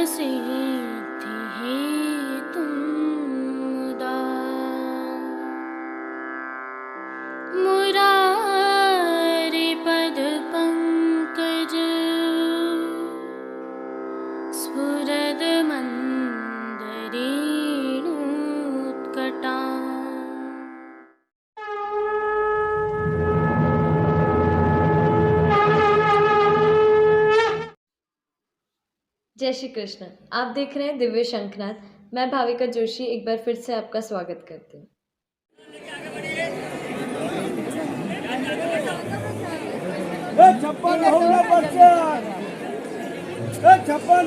सिद्धि हेतुं मुदा मुरारिपदपङ्कज स्फुरदमन्दरेणुत्कटा। जय श्री कृष्ण। आप देख रहे हैं दिव्य शंखनाद। मैं भाविका जोशी एक बार फिर से आपका स्वागत करती हूँ। छप्पन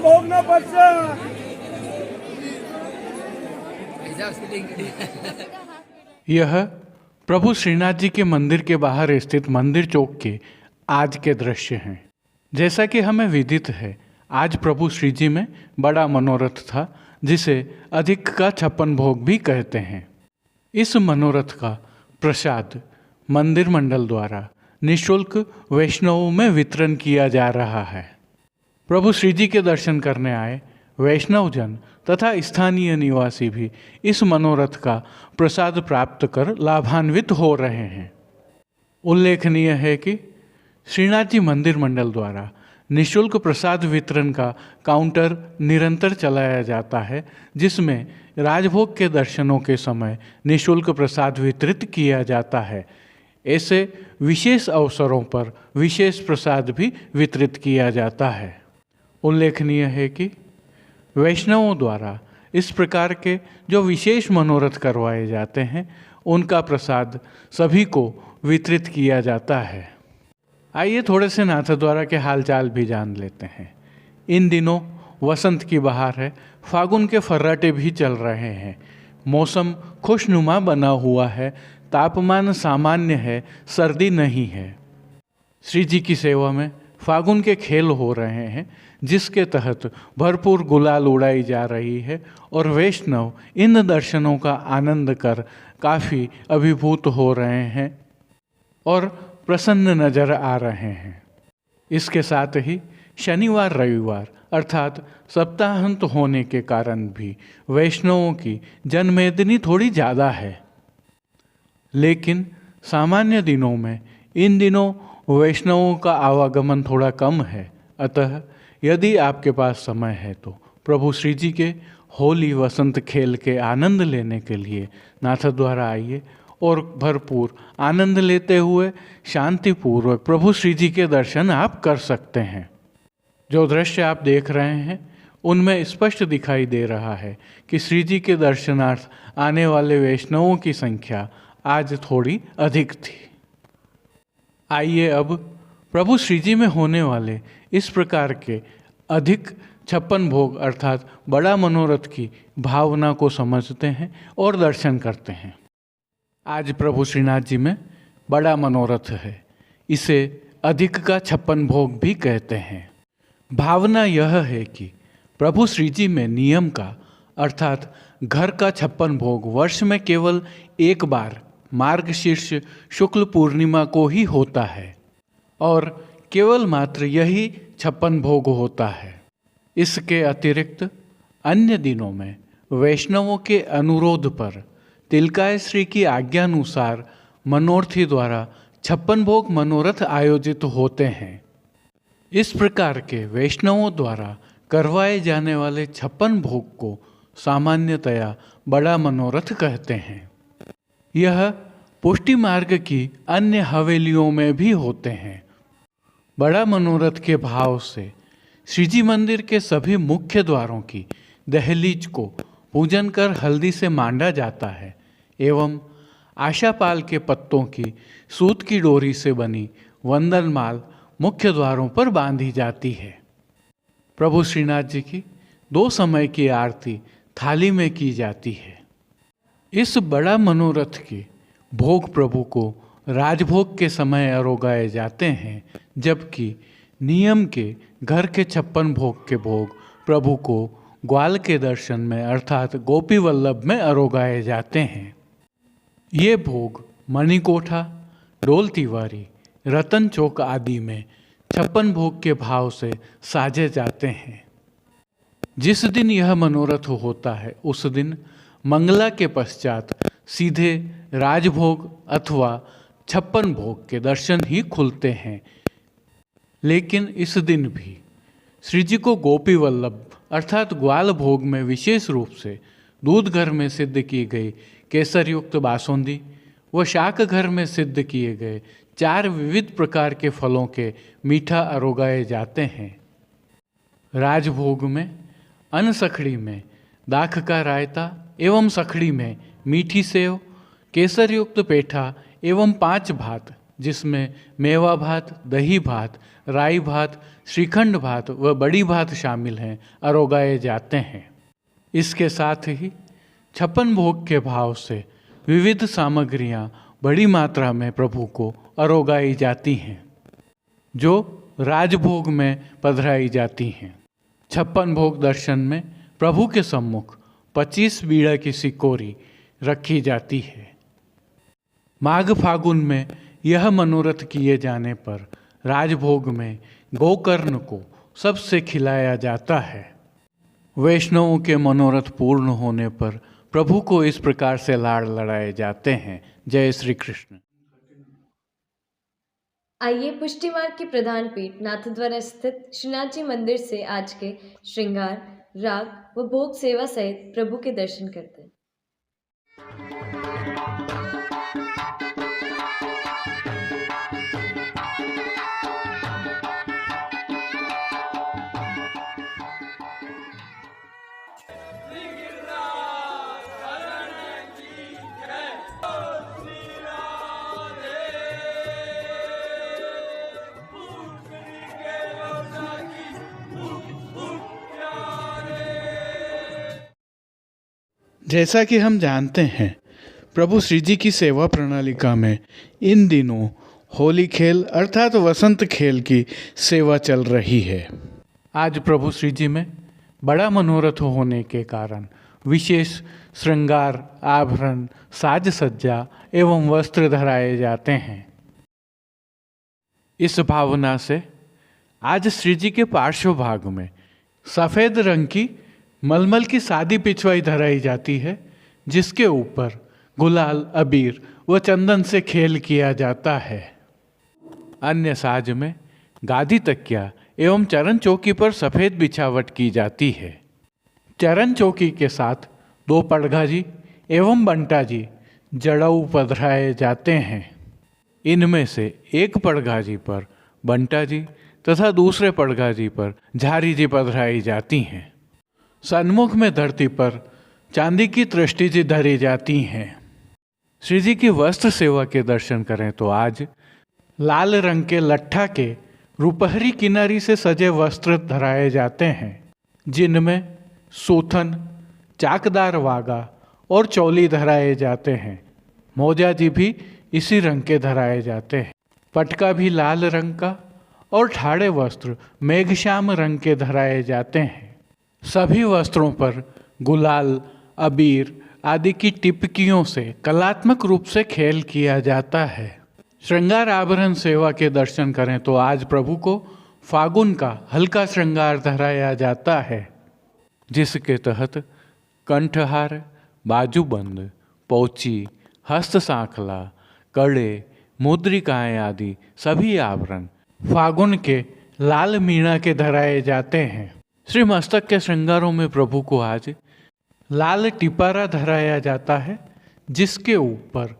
भोगना पड़ता। यह प्रभु श्रीनाथ जी के मंदिर के बाहर स्थित मंदिर चौक के आज के दृश्य हैं। जैसा कि हमें विदित है, आज प्रभु श्री जी में बड़ा मनोरथ था, जिसे अधिक का 56 भोग भी कहते हैं। इस मनोरथ का प्रसाद मंदिर मंडल द्वारा निःशुल्क वैष्णवों में वितरण किया जा रहा है। प्रभु श्री जी के दर्शन करने आए वैष्णवजन तथा स्थानीय निवासी भी इस मनोरथ का प्रसाद प्राप्त कर लाभान्वित हो रहे हैं। उल्लेखनीय है कि श्रीनाथ जी मंदिर मंडल द्वारा निःशुल्क प्रसाद वितरण का काउंटर निरंतर चलाया जाता है, जिसमें राजभोग के दर्शनों के समय निःशुल्क प्रसाद वितरित किया जाता है। ऐसे विशेष अवसरों पर विशेष प्रसाद भी वितरित किया जाता है। उल्लेखनीय है कि वैष्णवों द्वारा इस प्रकार के जो विशेष मनोरथ करवाए जाते हैं, उनका प्रसाद सभी को वितरित किया जाता है। आइए थोड़े से नाथद्वारा के हालचाल भी जान लेते हैं। इन दिनों वसंत की बहार है, फागुन के फर्राटे भी चल रहे हैं। मौसम खुशनुमा बना हुआ है, तापमान सामान्य है, सर्दी नहीं है। श्री जी की सेवा में फागुन के खेल हो रहे हैं, जिसके तहत भरपूर गुलाल उड़ाई जा रही है और वैष्णव इन दर्शनों का आनंद कर काफ़ी अभिभूत हो रहे हैं और प्रसन्न नजर आ रहे हैं। इसके साथ ही शनिवार रविवार अर्थात सप्ताहांत होने के कारण भी वैष्णवों की जनमेदनी थोड़ी ज़्यादा है, लेकिन सामान्य दिनों में इन दिनों वैष्णवों का आवागमन थोड़ा कम है। अतः यदि आपके पास समय है तो प्रभु श्री जी के होली वसंत खेल के आनंद लेने के लिए नाथद्वारा आइए और भरपूर आनंद लेते हुए शांतिपूर्वक प्रभु श्री जी के दर्शन आप कर सकते हैं। जो दृश्य आप देख रहे हैं उनमें स्पष्ट दिखाई दे रहा है कि श्री जी के दर्शनार्थ आने वाले वैष्णवों की संख्या आज थोड़ी अधिक थी। आइए अब प्रभु श्री जी में होने वाले इस प्रकार के अधिक 56 भोग अर्थात बड़ा मनोरथ की भावना को समझते हैं और दर्शन करते हैं। आज प्रभु श्रीनाथ जी में बड़ा मनोरथ है, इसे अधिक का 56 भोग भी कहते हैं। भावना यह है कि प्रभु श्री जी में नियम का अर्थात घर का 56 भोग वर्ष में केवल एक बार मार्गशीर्ष शुक्ल पूर्णिमा को ही होता है और केवल मात्र यही 56 भोग होता है। इसके अतिरिक्त अन्य दिनों में वैष्णवों के अनुरोध पर तिलकाय श्री की आज्ञानुसार मनोर्थी द्वारा 56 भोग मनोरथ आयोजित होते हैं। इस प्रकार के वैष्णवों द्वारा करवाए जाने वाले 56 भोग को सामान्यतया बड़ा मनोरथ कहते हैं। यह पुष्टि मार्ग की अन्य हवेलियों में भी होते हैं। बड़ा मनोरथ के भाव से श्रीजी मंदिर के सभी मुख्य द्वारों की दहलीज को पूजन कर हल्दी से मांडा जाता है एवं आशापाल के पत्तों की सूत की डोरी से बनी वंदनमाल मुख्य द्वारों पर बांधी जाती है। प्रभु श्रीनाथ जी की 2 समय की आरती थाली में की जाती है। इस बड़ा मनोरथ के भोग प्रभु को राजभोग के समय अरोगाए जाते हैं, जबकि नियम के घर के 56 भोग के भोग प्रभु को ग्वाल के दर्शन में अर्थात गोपी वल्लभ में अरोगाए जाते हैं। ये भोग मणिकोठा, डोल तिवारी, रतन चौक आदि में 56 भोग के भाव से साजे जाते हैं। जिस दिन यह मनोरथ होता है उस दिन मंगला के पश्चात सीधे राजभोग अथवा 56 भोग के दर्शन ही खुलते हैं। लेकिन इस दिन भी श्री जी को गोपी वल्लभ अर्थात ग्वाल भोग में विशेष रूप से दूध घर में सिद्ध की गई केसर युक्त बासुंदी व शाक घर में सिद्ध किए गए 4 विविध प्रकार के फलों के मीठा अरोगाए जाते हैं। राजभोग में अन्न सखड़ी में दाख का रायता एवं सखड़ी में मीठी सेव, केसर युक्त पेठा एवं 5 भात जिसमें मेवा भात, दही भात, राई भात, श्रीखंड भात व बड़ी भात शामिल हैं अरोगाए जाते हैं। इसके साथ ही 56 भोग के भाव से विविध सामग्रियां बड़ी मात्रा में प्रभु को अरोगाई जाती हैं जो राजभोग में पधराई जाती हैं। 56 भोग दर्शन में प्रभु के सम्मुख 25 बीड़ा की सिकोरी रखी जाती है। माघ फागुन में यह मनोरथ किए जाने पर राजभोग में गोकर्ण को सबसे खिलाया जाता है। वैष्णवों के मनोरथ पूर्ण होने पर प्रभु को इस प्रकार से लाड़ लड़ाए जाते हैं। जय श्री कृष्ण। आइए पुष्टि मार्ग की प्रधान पीठ नाथद्वारा स्थित श्रीनाथ जी मंदिर से आज के श्रृंगार, राग व भोग सेवा सहित प्रभु के दर्शन करते हैं। जैसा कि हम जानते हैं प्रभु श्री जी की सेवा प्रणालिका में इन दिनों होली खेल अर्थात वसंत खेल की सेवा चल रही है। आज प्रभु श्री जी में बड़ा मनोरथ होने के कारण विशेष श्रृंगार, आभरण, साज सज्जा एवं वस्त्र धराए जाते हैं। इस भावना से आज श्री जी के पार्श्व भाग में सफ़ेद रंग की मलमल की सादी पिछवाई धराई जाती है जिसके ऊपर गुलाल, अबीर व चंदन से खेल किया जाता है। अन्य साज में गादी तकिया एवं चरण चौकी पर सफ़ेद बिछावट की जाती है। चरण चौकी के साथ 2 पड़घाजी एवं बंटा जी जड़ऊ पधराए जाते हैं। इनमें से एक पड़घाजी पर बंटा जी तथा दूसरे पड़घाजी पर झारी जी पधराई जाती हैं। सन्मुख में धरती पर चांदी की तृष्टि जी धरी जाती हैं। श्री जी की वस्त्र सेवा के दर्शन करें तो आज लाल रंग के लट्ठा के रुपहरी किनारी से सजे वस्त्र धराए जाते हैं जिनमें सूथन, चाकदार वागा और चौली धराए जाते हैं। मोजा जी भी इसी रंग के धराए जाते हैं। पटका भी लाल रंग का और ठाड़े वस्त्र मेघश्याम रंग के धराए जाते हैं। सभी वस्त्रों पर गुलाल, अबीर आदि की टिपकियों से कलात्मक रूप से खेल किया जाता है। श्रृंगार आभरण सेवा के दर्शन करें तो आज प्रभु को फागुन का हल्का श्रृंगार धराया जाता है जिसके तहत कंठहार, बाजूबंद, पौची, हस्त सांखला, कड़े, मुद्रिकाएं आदि सभी आभरण फागुन के लाल मीणा के धराए जाते हैं। श्री मस्तक के श्रृंगारों में प्रभु को आज लाल टिपारा धराया जाता है जिसके ऊपर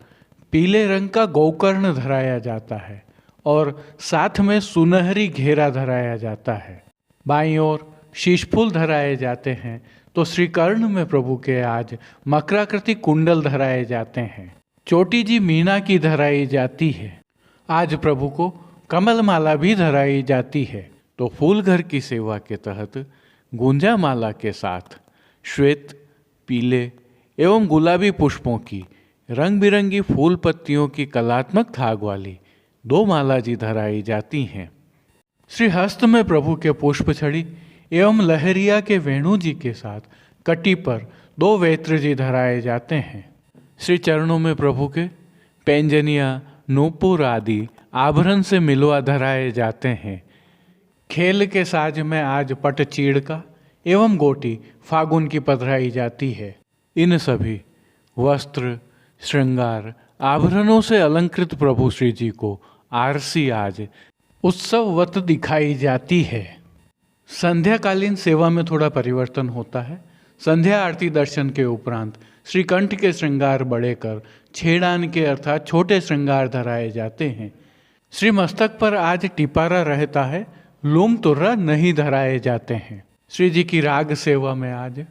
पीले रंग का गोकर्ण धराया जाता है और साथ में सुनहरी घेरा धराया जाता है। बाईं ओर शीशफूल धराए जाते हैं तो श्री कर्ण में प्रभु के आज मकराकृति कुंडल धराए जाते हैं। चोटी जी मीना की धराई जाती है। आज प्रभु को कमल माला भी धराई जाती है। तो फूल घर की सेवा के तहत गुंजा माला के साथ श्वेत, पीले एवं गुलाबी पुष्पों की रंग बिरंगी फूल पत्तियों की कलात्मक थाग वाली 2 माला जी धराई जाती हैं। श्री हस्त में प्रभु के पुष्प छड़ी एवं लहरिया के वेणु जी के साथ कटी पर 2 वेत्र जी धराए जाते हैं। श्री चरणों में प्रभु के पैंजनिया, नूपुर आदि आभरण से मिलवा धराए जाते हैं। खेल के साज में आज पट चीड़ का एवं गोटी फागुन की पधराई जाती है। इन सभी वस्त्र, श्रृंगार, आभरणों से अलंकृत प्रभु श्री जी को आरसी आज उत्सववत दिखाई जाती है। संध्याकालीन सेवा में थोड़ा परिवर्तन होता है। संध्या आरती दर्शन के उपरांत श्रीकंठ के श्रृंगार बड़े कर छेड़ान के अर्थात छोटे श्रृंगार धराए जाते हैं। श्री मस्तक पर आज टिपारा रहता है, लूम तुर्रा नहीं धराए जाते हैं। श्री जी की राग सेवा में आज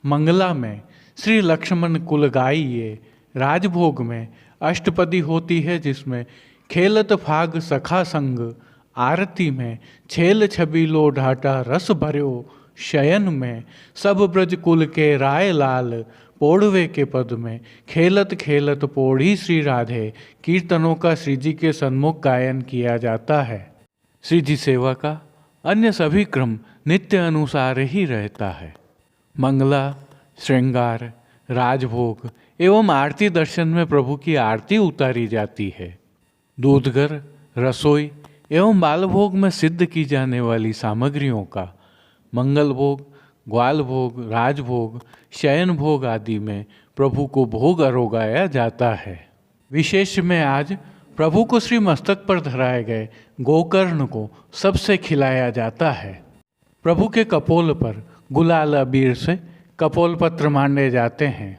मंगला में श्री लक्ष्मण कुल गाइए, राजभोग में अष्टपदी होती है जिसमें खेलत फाग सखा संग, आरती में छेल छबीलो ढाटा रस भर्यो, शयन में सब ब्रज कुल के राय लाल, पोड़वे के पद में खेलत खेलत पोढ़ी श्री राधे कीर्तनों का श्री जी के सन्मुख गायन किया जाता है। श्री जी सेवा का अन्य सभी क्रम नित्य अनुसार ही रहता है। मंगला, श्रृंगार, राजभोग एवं आरती दर्शन में प्रभु की आरती उतारी जाती है। दूधगर, रसोई एवं बालभोग में सिद्ध की जाने वाली सामग्रियों का मंगल भोग, ग्वाल भोग, राजभोग, शयन भोग आदि में प्रभु को भोग अरोगाया जाता है। विशेष में आज प्रभु को श्री मस्तक पर धराए गए गोकर्ण को सबसे खिलाया जाता है। प्रभु के कपोल पर गुलाल अबीर से कपोल पत्र मांडे जाते हैं,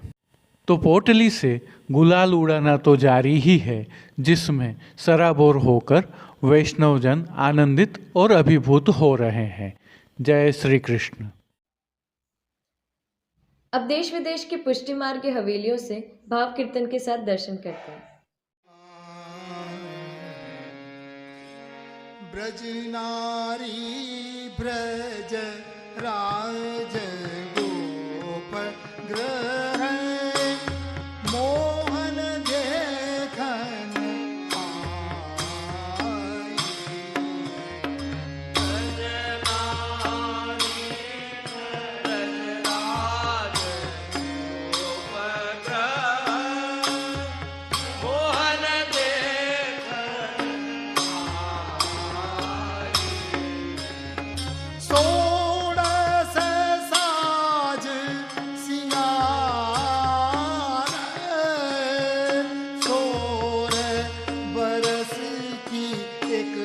तो पोटली से गुलाल उड़ाना तो जारी ही है, जिसमें सराबोर होकर वैष्णवजन आनंदित और अभिभूत हो रहे हैं। जय श्री कृष्ण। अब देश विदेश की पुष्टि मार्ग की हवेलियों से भाव कीर्तन के साथ दर्शन करते हैं। ब्रज नारी ब्रज राज गोप ग्रह मोहन देखन आई। सोडस साज सिंगार सोर बरस की एक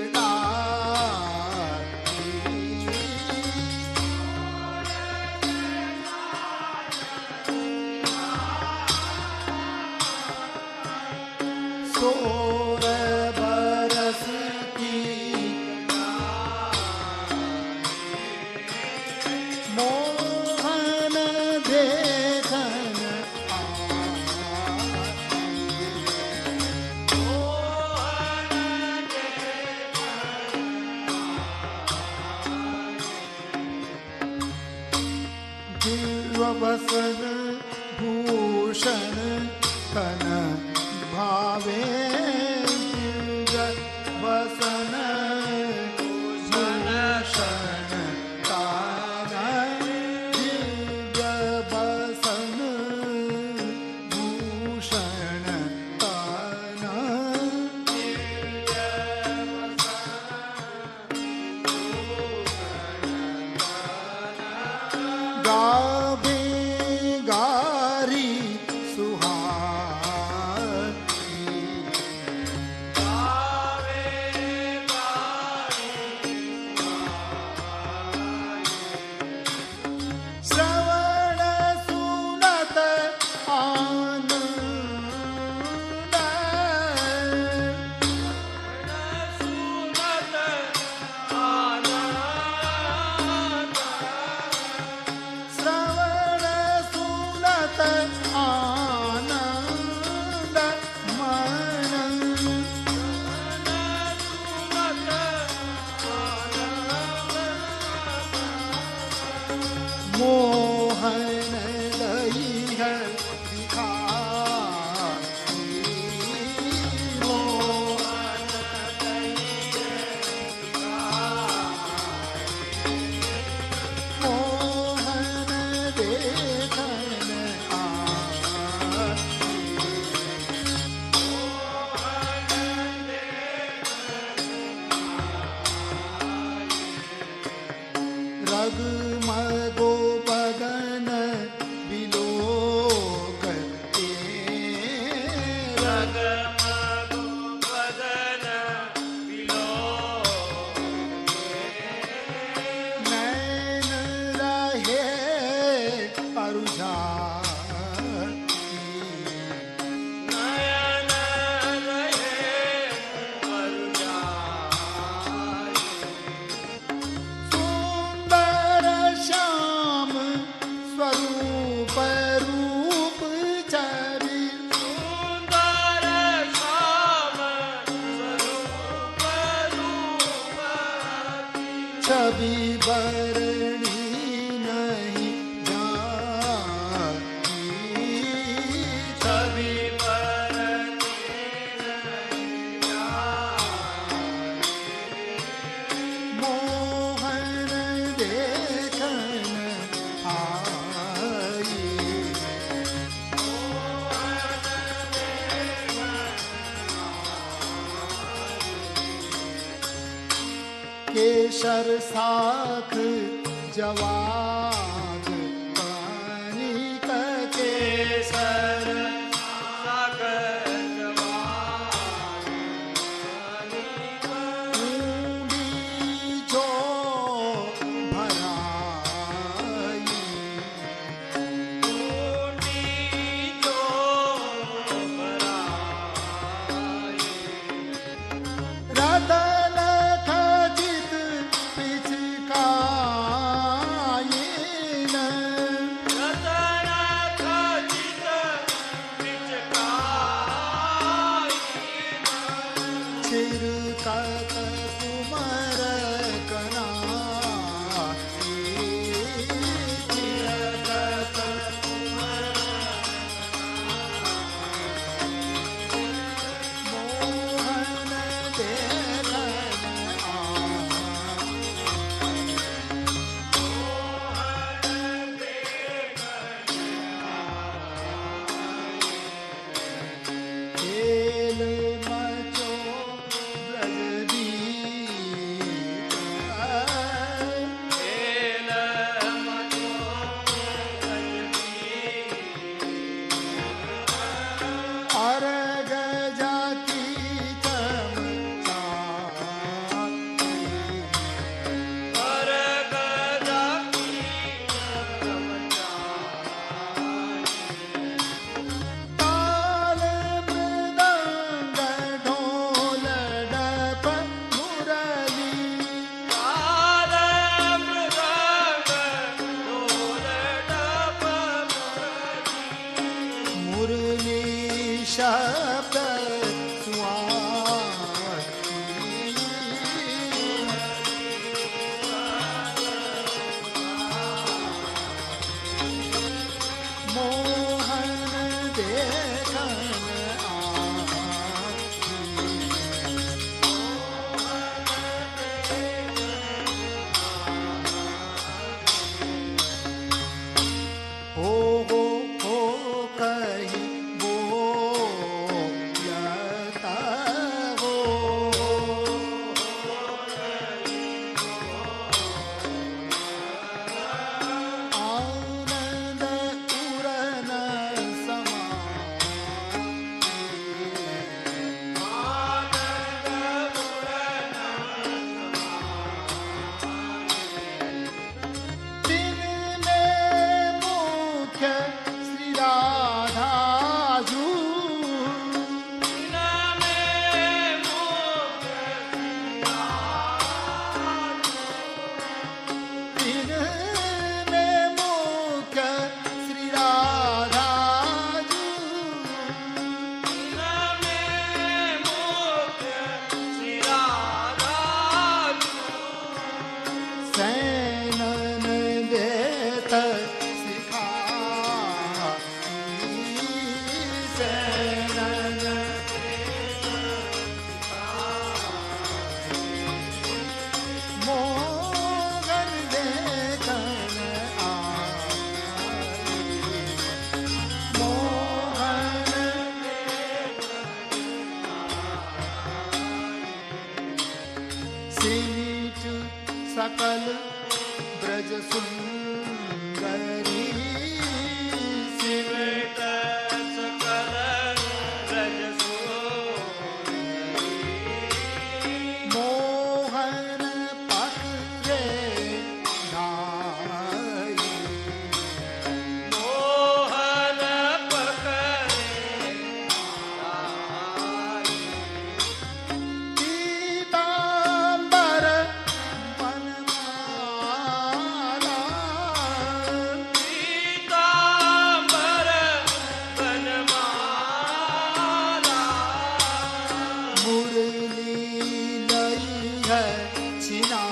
सोर बरस की मोहन देखन दिव्य बसन भूषण कन भावे दिव्य बसन भूषण काना दिव्य बसन भूषण काना गावे गारी सुहानी श्रवण सुनत आनंद श्रवण सुनत आनंद मन मोहन लई है दिखाई मोहन मोहन देखन रग मगो छवि बरणी नहीं जाती, छवि मोहन देखन आई, केसर साख जवाब पानी का केसर साख ऊंडी जो भराई, रतन खचित पिचकायन, छिरकत कुमर कना, छिरकत मोहन देखन आ, खेल मचो ब्रजदीप, खेल मचो अर्घ जाकी चमचाती, अर्घ जाकी ताल मृदंग ढोल डप मुरली, ताल मृदंग ढोल डप मुरली शब्द मोहन देखन हो कही बोलता हो, आनंद उरन समा, दिन में मुख्य श्री राधा जू, दिन में मुख्य श्री राधा जू, सैनन देत सिखाई, सैनन मोहन देखन आई, मोहन सीट सकल ब्रज सुंदरी, सीट सकल ब्रज सुंदरी, मोहन पकड़े नाई, मोहन पकड़े नाई, पीतांबर बनमाला, पीतांबर बनमाला, मुरली लई है छिना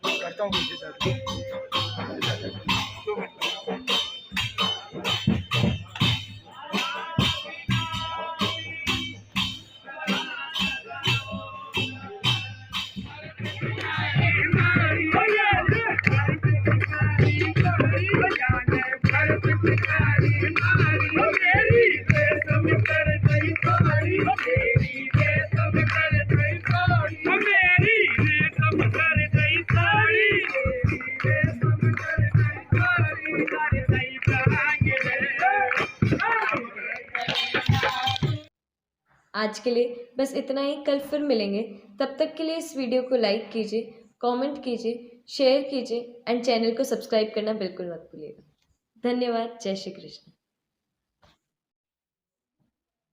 करता हूँ मुझे आज के लिए बस इतना ही। कल फिर मिलेंगे। तब तक के लिए इस वीडियो को लाइक कीजिए, कमेंट कीजिए, शेयर कीजिए एंड चैनल को सब्सक्राइब करना बिल्कुल मत भूलिएगा। धन्यवाद। जय श्री कृष्ण।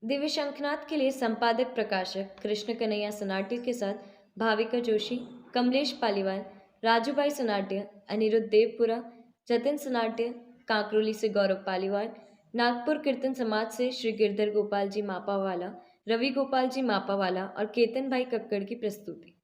दिव्य शंखनाद के लिए संपादक प्रकाशक कृष्ण कन्हैया सनाट्य के साथ भाविका जोशी, कमलेश पालीवाल, राजू भाई सनाट्य, अनिरुद्ध देवपुरा, जतिन सनाट्य, कांकरोली से गौरव पालीवाल, नागपुर कीर्तन समाज से श्री गिरधर गोपाल जी मापावाला, रवि गोपाल जी मापावाला और केतन भाई कक्कड़ की प्रस्तुति।